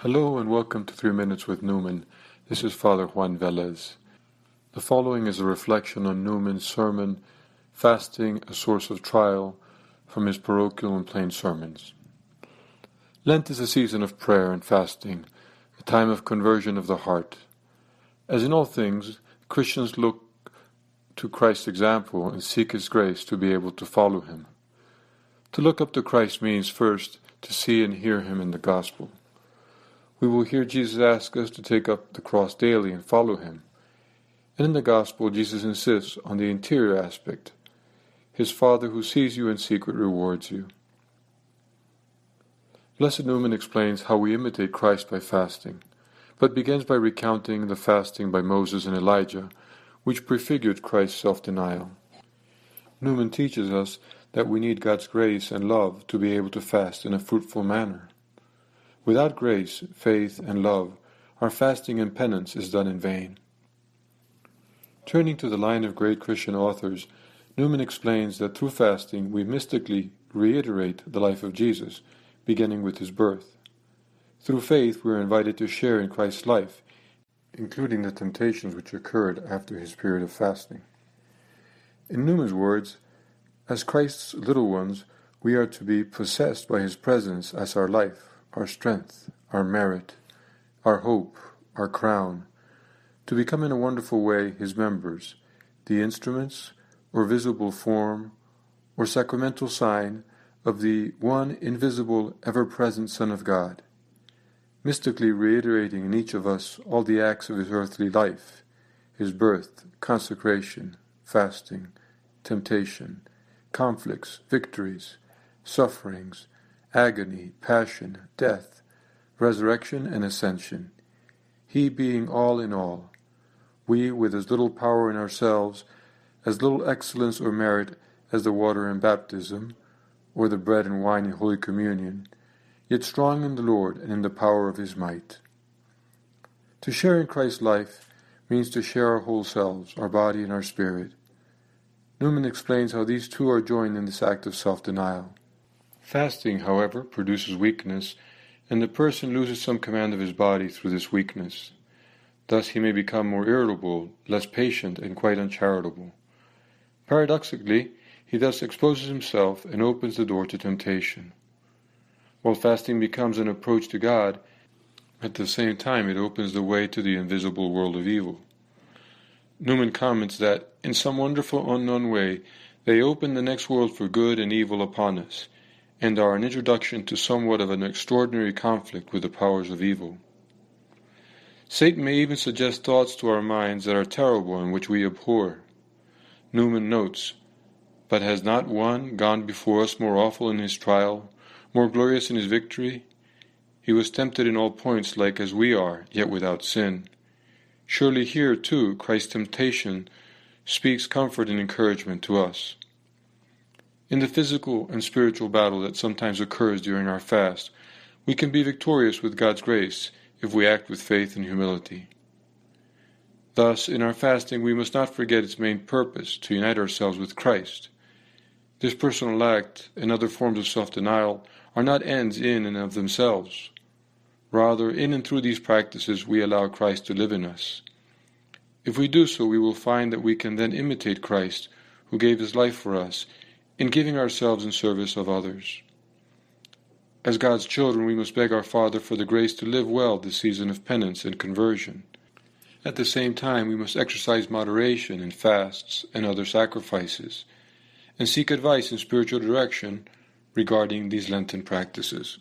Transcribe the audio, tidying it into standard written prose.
Hello and welcome to 3 Minutes with Newman. This is Father Juan Velez. The following is a reflection on Newman's sermon, Fasting, a Source of Trial, from his parochial and plain sermons. Lent is a season of prayer and fasting, a time of conversion of the heart. As in all things, Christians look to Christ's example and seek His grace to be able to follow Him. To look up to Christ means first to see and hear Him in the Gospel. We will hear Jesus ask us to take up the cross daily and follow Him. And in the Gospel, Jesus insists on the interior aspect. His Father who sees you in secret rewards you. Blessed Newman explains how we imitate Christ by fasting, but begins by recounting the fasting by Moses and Elijah, which prefigured Christ's self-denial. Newman teaches us that we need God's grace and love to be able to fast in a fruitful manner. Without grace, faith, and love, our fasting and penance is done in vain. Turning to the line of great Christian authors, Newman explains that through fasting we mystically reiterate the life of Jesus, beginning with His birth. Through faith we are invited to share in Christ's life, including the temptations which occurred after His period of fasting. In Newman's words, as Christ's little ones, we are to be possessed by His presence as our life, our strength, our merit, our hope, our crown, to become in a wonderful way His members, the instruments, or visible form, or sacramental sign of the one invisible, ever-present Son of God, mystically reiterating in each of us all the acts of His earthly life, His birth, consecration, fasting, temptation, conflicts, victories, sufferings, agony, passion, death, resurrection, and ascension. He being all in all, we with as little power in ourselves, as little excellence or merit as the water in baptism, or the bread and wine in Holy Communion, yet strong in the Lord and in the power of His might. To share in Christ's life means to share our whole selves, our body and our spirit. Newman explains how these two are joined in this act of self-denial. Fasting, however, produces weakness, and the person loses some command of his body through this weakness. Thus he may become more irritable, less patient, and quite uncharitable. Paradoxically, he thus exposes himself and opens the door to temptation. While fasting becomes an approach to God, at the same time it opens the way to the invisible world of evil. Newman comments that, in some wonderful unknown way, they open the next world for good and evil upon us, and are an introduction to somewhat of an extraordinary conflict with the powers of evil. Satan may even suggest thoughts to our minds that are terrible and which we abhor. Newman notes, "But has not one gone before us more awful in his trial, more glorious in his victory? He was tempted in all points like as we are, yet without sin." Surely here, too, Christ's temptation speaks comfort and encouragement to us. In the physical and spiritual battle that sometimes occurs during our fast, we can be victorious with God's grace if we act with faith and humility. Thus, in our fasting, we must not forget its main purpose, to unite ourselves with Christ. This personal act and other forms of self-denial are not ends in and of themselves. Rather, in and through these practices, we allow Christ to live in us. If we do so, we will find that we can then imitate Christ, who gave His life for us, in giving ourselves in service of others. As God's children, we must beg our Father for the grace to live well this season of penance and conversion. At the same time, we must exercise moderation in fasts and other sacrifices, and seek advice and spiritual direction regarding these Lenten practices.